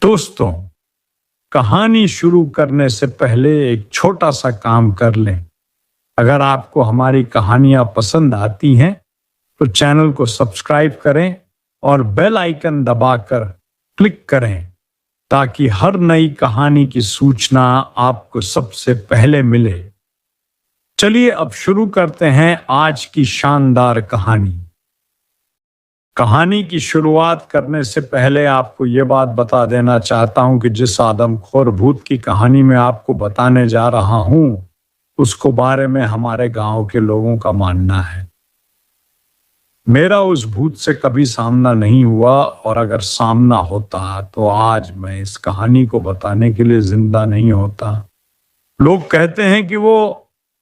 दोस्तों, कहानी शुरू करने से पहले एक छोटा सा काम कर लें। अगर आपको हमारी कहानियां पसंद आती हैं तो चैनल को सब्सक्राइब करें और बेल आइकन दबाकर क्लिक करें ताकि हर नई कहानी की सूचना आपको सबसे पहले मिले। चलिए अब शुरू करते हैं आज की शानदार कहानी। कहानी की शुरुआत करने से पहले आपको ये बात बता देना चाहता हूं कि जिस आदमखोर भूत की कहानी मैं आपको बताने जा रहा हूं उसको बारे में हमारे गांव के लोगों का मानना है। मेरा उस भूत से कभी सामना नहीं हुआ और अगर सामना होता तो आज मैं इस कहानी को बताने के लिए जिंदा नहीं होता। लोग कहते हैं कि वो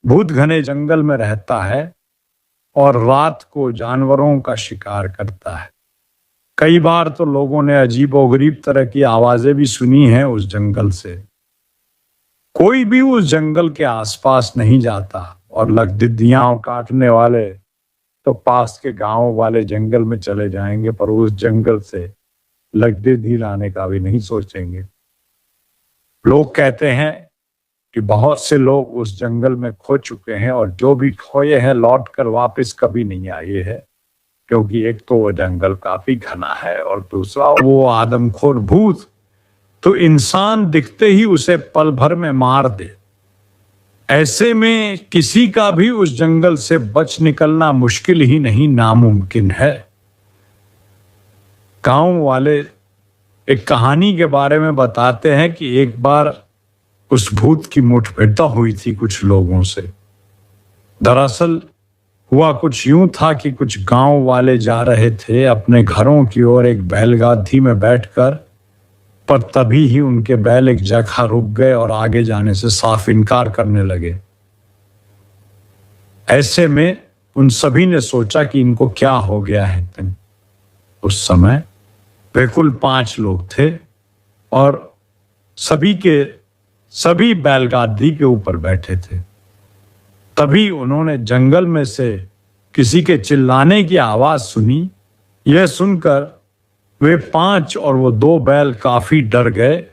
भूत घने जंगल में रहता है और रात को जानवरों का शिकार करता है। कई बार तो लोगों ने अजीबोगरीब तरह की आवाजें भी सुनी हैं उस जंगल से। कोई भी उस जंगल के आसपास नहीं जाता और लकड़ियां काटने वाले तो पास के गांव वाले जंगल में चले जाएंगे, पर उस जंगल से लकड़ी लाने का भी नहीं सोचेंगे। लोग कहते हैं कि बहुत से लोग उस जंगल में खो चुके हैं और जो भी खोए हैं लौट कर वापस कभी नहीं आए हैं, क्योंकि एक तो वो जंगल काफी घना है और दूसरा वो आदमखोर भूत तो इंसान दिखते ही उसे पल भर में मार दे। ऐसे में किसी का भी उस जंगल से बच निकलना मुश्किल ही नहीं, नामुमकिन है। गांव वाले एक कहानी के बारे में बताते हैं कि एक बार उस भूत की मुठभेड़ हुई थी कुछ लोगों से। दरअसल हुआ कुछ यूं था कि कुछ गांव वाले जा रहे थे अपने घरों की ओर एक बैलगाड़ी में बैठकर, पर तभी ही उनके बैल एक जगह रुक गए और आगे जाने से साफ इनकार करने लगे। ऐसे में उन सभी ने सोचा कि इनको क्या हो गया है। उस समय वे कुल 5 लोग थे और सभी बैलगाड़ी के ऊपर बैठे थे। तभी उन्होंने जंगल में से किसी के चिल्लाने की आवाज सुनी। यह सुनकर वे 5 और वो 2 बैल काफी डर गए।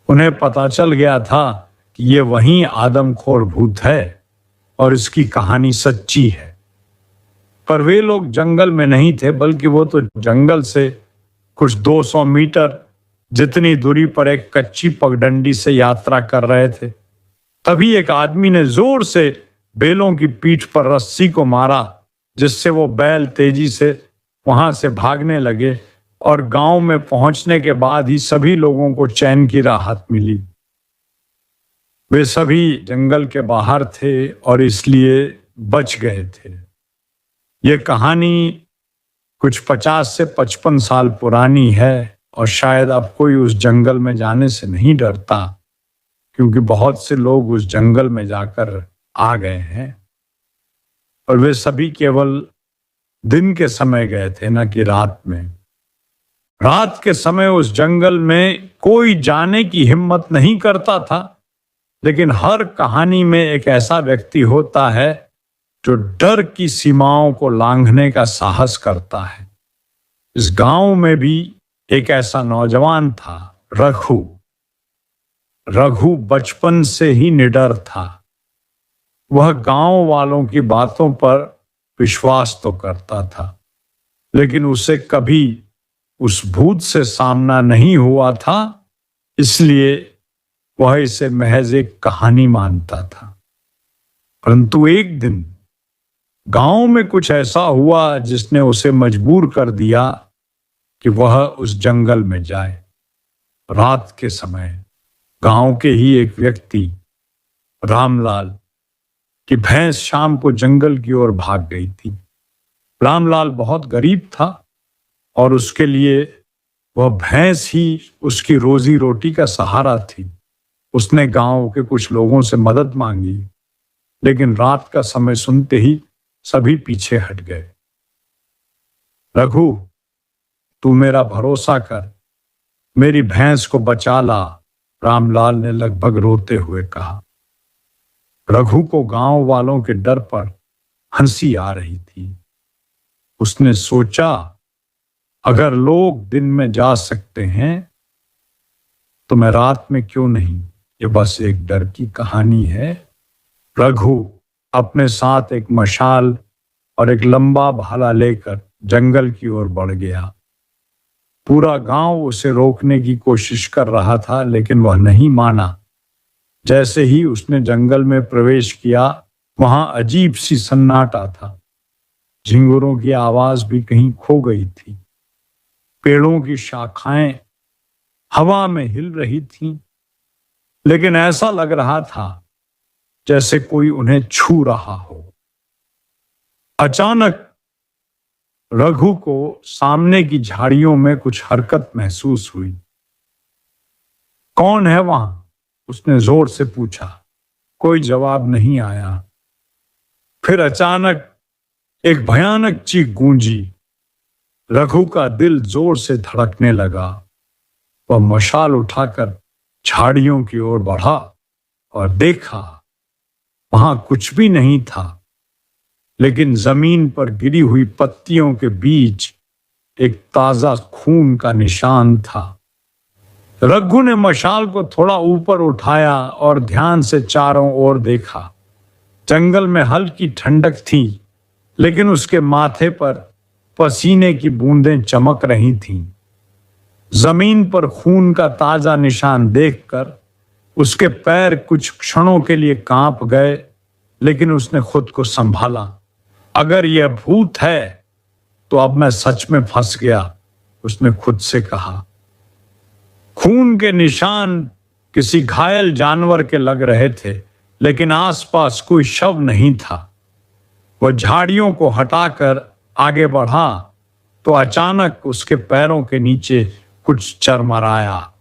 उन्हें पता चल गया था कि ये वही आदमखोर भूत है और इसकी कहानी सच्ची है। पर वे लोग जंगल में नहीं थे, बल्कि वो तो जंगल से कुछ 200 मीटर जितनी दूरी पर एक कच्ची पगडंडी से यात्रा कर रहे थे। तभी एक आदमी ने जोर से बैलों की पीठ पर रस्सी को मारा, जिससे वो बैल तेजी से वहां से भागने लगे और गांव में पहुंचने के बाद ही सभी लोगों को चैन की राहत मिली। वे सभी जंगल के बाहर थे और इसलिए बच गए थे। ये कहानी कुछ 50 से 55 साल पुरानी है और शायद अब कोई उस जंगल में जाने से नहीं डरता, क्योंकि बहुत से लोग उस जंगल में जाकर आ गए हैं और वे सभी केवल दिन के समय गए थे, न कि रात में। रात के समय उस जंगल में कोई जाने की हिम्मत नहीं करता था, लेकिन हर कहानी में एक ऐसा व्यक्ति होता है जो डर की सीमाओं को लांघने का साहस करता है। इस गांव में भी एक ऐसा नौजवान था, रघु बचपन से ही निडर था। वह गांव वालों की बातों पर विश्वास तो करता था, लेकिन उसे कभी उस भूत से सामना नहीं हुआ था, इसलिए वह इसे महज एक कहानी मानता था। परंतु एक दिन गांव में कुछ ऐसा हुआ जिसने उसे मजबूर कर दिया कि वह उस जंगल में जाए। रात के समय गांव के ही एक व्यक्ति रामलाल की भैंस शाम को जंगल की ओर भाग गई थी। रामलाल बहुत गरीब था और उसके लिए वह भैंस ही उसकी रोजी रोटी का सहारा थी। उसने गांव के कुछ लोगों से मदद मांगी, लेकिन रात का समय सुनते ही सभी पीछे हट गए। रघु, तू मेरा भरोसा कर, मेरी भैंस को बचा ला, रामलाल ने लगभग रोते हुए कहा। रघु को गांव वालों के डर पर हंसी आ रही थी। उसने सोचा, अगर लोग दिन में जा सकते हैं तो मैं रात में क्यों नहीं? ये बस एक डर की कहानी है। रघु अपने साथ एक मशाल और एक लंबा भाला लेकर जंगल की ओर बढ़ गया। पूरा गांव उसे रोकने की कोशिश कर रहा था, लेकिन वह नहीं माना। जैसे ही उसने जंगल में प्रवेश किया, वहां अजीब सी सन्नाटा था। झिंगुरों की आवाज भी कहीं खो गई थी। पेड़ों की शाखाएं हवा में हिल रही थीं, लेकिन ऐसा लग रहा था जैसे कोई उन्हें छू रहा हो। अचानक रघु को सामने की झाड़ियों में कुछ हरकत महसूस हुई। कौन है वहां? उसने जोर से पूछा। कोई जवाब नहीं आया। फिर अचानक एक भयानक चीख गूंजी। रघु का दिल जोर से धड़कने लगा। वह मशाल उठाकर झाड़ियों की ओर बढ़ा और देखा, वहां कुछ भी नहीं था, लेकिन जमीन पर गिरी हुई पत्तियों के बीच एक ताजा खून का निशान था। रघु ने मशाल को थोड़ा ऊपर उठाया और ध्यान से चारों ओर देखा। जंगल में हल्की ठंडक थी, लेकिन उसके माथे पर पसीने की बूंदें चमक रही थीं। जमीन पर खून का ताजा निशान देखकर उसके पैर कुछ क्षणों के लिए कांप गए, लेकिन उसने खुद को संभाला। अगर यह भूत है तो अब मैं सच में फंस गया, उसने खुद से कहा। खून के निशान किसी घायल जानवर के लग रहे थे, लेकिन आसपास कोई शव नहीं था। वह झाड़ियों को हटाकर आगे बढ़ा तो अचानक उसके पैरों के नीचे कुछ चरमराया।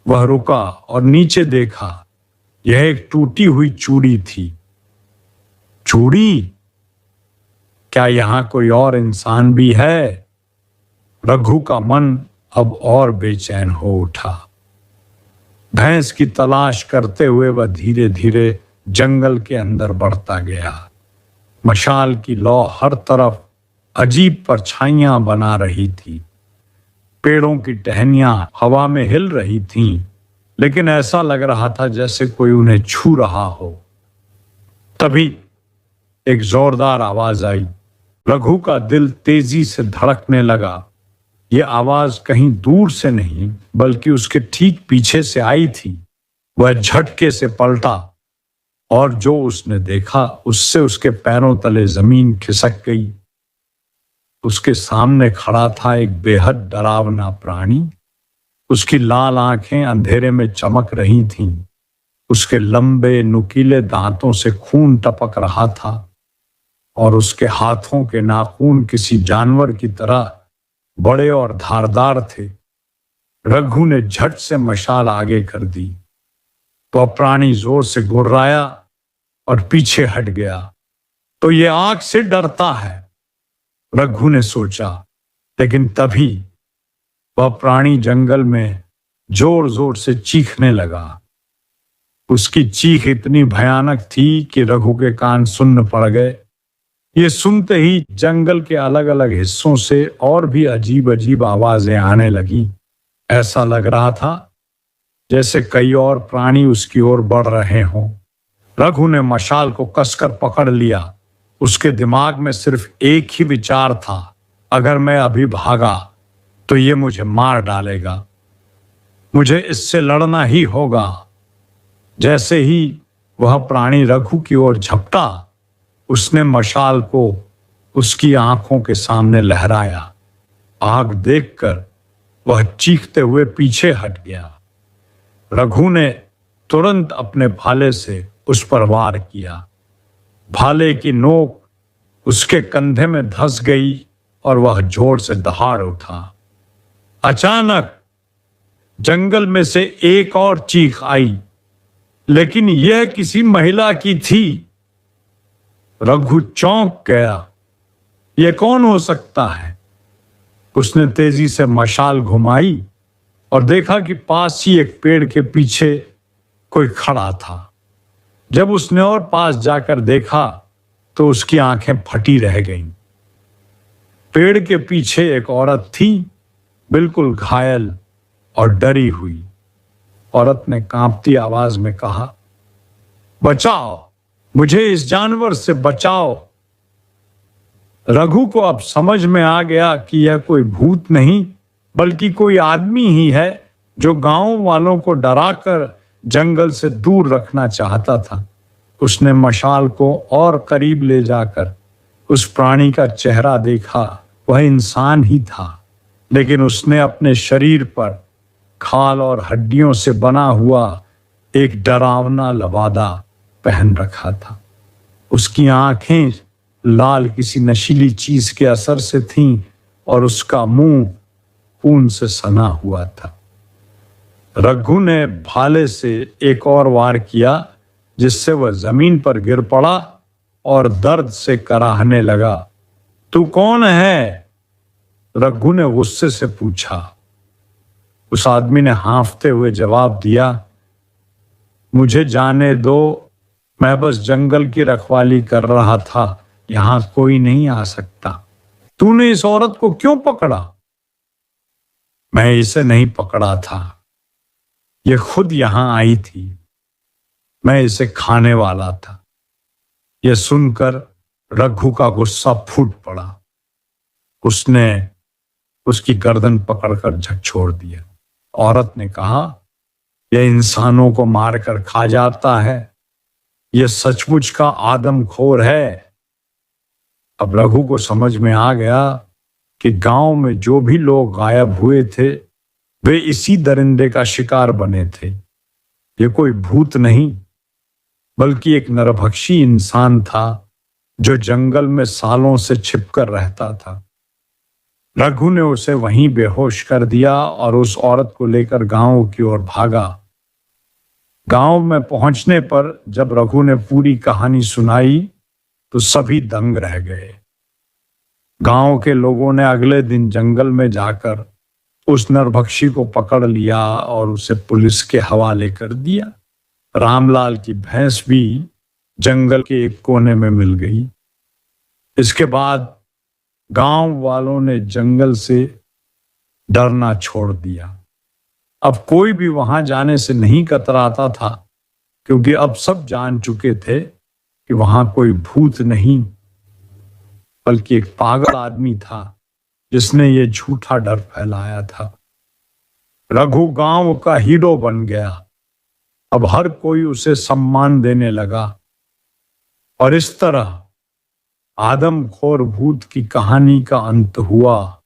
वह रुका और नीचे देखा। यह एक टूटी हुई चूड़ी थी। चूड़ी? क्या यहां कोई और इंसान भी है? रघु का मन अब और बेचैन हो उठा। भैंस की तलाश करते हुए वह धीरे धीरे जंगल के अंदर बढ़ता गया। मशाल की लौ हर तरफ अजीब परछाइयां बना रही थी। पेड़ों की टहनियां हवा में हिल रही थीं, लेकिन ऐसा लग रहा था जैसे कोई उन्हें छू रहा हो। तभी एक जोरदार आवाज आई। रघु का दिल तेजी से धड़कने लगा। यह आवाज कहीं दूर से नहीं, बल्कि उसके ठीक पीछे से आई थी। वह झटके से पलटा और जो उसने देखा उससे उसके पैरों तले जमीन खिसक गई। उसके सामने खड़ा था एक बेहद डरावना प्राणी। उसकी लाल आंखें अंधेरे में चमक रही थीं। उसके लंबे नुकीले दांतों से खून टपक रहा था और उसके हाथों के नाखून किसी जानवर की तरह बड़े और धारदार थे। रघु ने झट से मशाल आगे कर दी तो प्राणी जोर से गुर्राया और पीछे हट गया। तो ये आग से डरता है, रघु ने सोचा। लेकिन तभी वह प्राणी जंगल में जोर जोर से चीखने लगा। उसकी चीख इतनी भयानक थी कि रघु के कान सुन्न पड़ गए। ये सुनते ही जंगल के अलग अलग हिस्सों से और भी अजीब अजीब आवाजें आने लगी। ऐसा लग रहा था जैसे कई और प्राणी उसकी ओर बढ़ रहे हों। रघु ने मशाल को कसकर पकड़ लिया। उसके दिमाग में सिर्फ एक ही विचार था, अगर मैं अभी भागा तो ये मुझे मार डालेगा। मुझे इससे लड़ना ही होगा। जैसे ही वह प्राणी रघु की ओर झपटा, उसने मशाल को उसकी आंखों के सामने लहराया। आग देखकर वह चीखते हुए पीछे हट गया। रघु ने तुरंत अपने भाले से उस पर वार किया। भाले की नोक उसके कंधे में धंस गई और वह जोर से दहाड़ उठा। अचानक जंगल में से एक और चीख आई, लेकिन यह किसी महिला की थी। रघु चौंक गया। यह कौन हो सकता है? उसने तेजी से मशाल घुमाई और देखा कि पास ही एक पेड़ के पीछे कोई खड़ा था। जब उसने और पास जाकर देखा तो उसकी आंखें फटी रह गईं। पेड़ के पीछे एक औरत थी, बिल्कुल घायल और डरी हुई। औरत ने कांपती आवाज में कहा, बचाओ, मुझे इस जानवर से बचाओ। रघु को अब समझ में आ गया कि यह कोई भूत नहीं बल्कि कोई आदमी ही है जो गांव वालों को डराकर जंगल से दूर रखना चाहता था। उसने मशाल को और करीब ले जाकर उस प्राणी का चेहरा देखा। वह इंसान ही था, लेकिन उसने अपने शरीर पर खाल और हड्डियों से बना हुआ एक डरावना लबादा पहन रखा था। उसकी आंखें लाल किसी नशीली चीज के असर से थीं और उसका मुंह खून से सना हुआ था। रघु ने भाले से एक और वार किया, जिससे वह जमीन पर गिर पड़ा और दर्द से कराहने लगा। तू कौन है? रघु ने गुस्से से पूछा। उस आदमी ने हांफते हुए जवाब दिया, मुझे जाने दो, मैं बस जंगल की रखवाली कर रहा था, यहां कोई नहीं आ सकता। तूने इस औरत को क्यों पकड़ा? मैं इसे नहीं पकड़ा था, यह खुद यहां आई थी। मैं इसे खाने वाला था। यह सुनकर रघु का गुस्सा फूट पड़ा। उसने उसकी गर्दन पकड़कर झकझोर दिया। औरत ने कहा, यह इंसानों को मारकर खा जाता है, यह सचमुच का आदमखोर है। अब रघु को समझ में आ गया कि गांव में जो भी लोग गायब हुए थे वे इसी दरिंदे का शिकार बने थे। ये कोई भूत नहीं बल्कि एक नरभक्षी इंसान था जो जंगल में सालों से छिपकर रहता था। रघु ने उसे वहीं बेहोश कर दिया और उस औरत को लेकर गांव की ओर भागा। गांव में पहुंचने पर जब रघु ने पूरी कहानी सुनाई तो सभी दंग रह गए। गांव के लोगों ने अगले दिन जंगल में जाकर उस नरभक्षी को पकड़ लिया और उसे पुलिस के हवाले कर दिया। रामलाल की भैंस भी जंगल के एक कोने में मिल गई। इसके बाद गांव वालों ने जंगल से डरना छोड़ दिया। अब कोई भी वहां जाने से नहीं कतराता था, क्योंकि अब सब जान चुके थे कि वहां कोई भूत नहीं बल्कि एक पागल आदमी था जिसने ये झूठा डर फैलाया था। रघु गांव का हीरो बन गया। अब हर कोई उसे सम्मान देने लगा और इस तरह आदमखोर भूत की कहानी का अंत हुआ।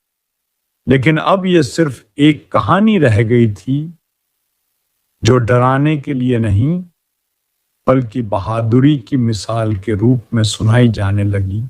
लेकिन अब यह सिर्फ एक कहानी रह गई थी जो डराने के लिए नहीं बल्कि बहादुरी की मिसाल के रूप में सुनाई जाने लगी।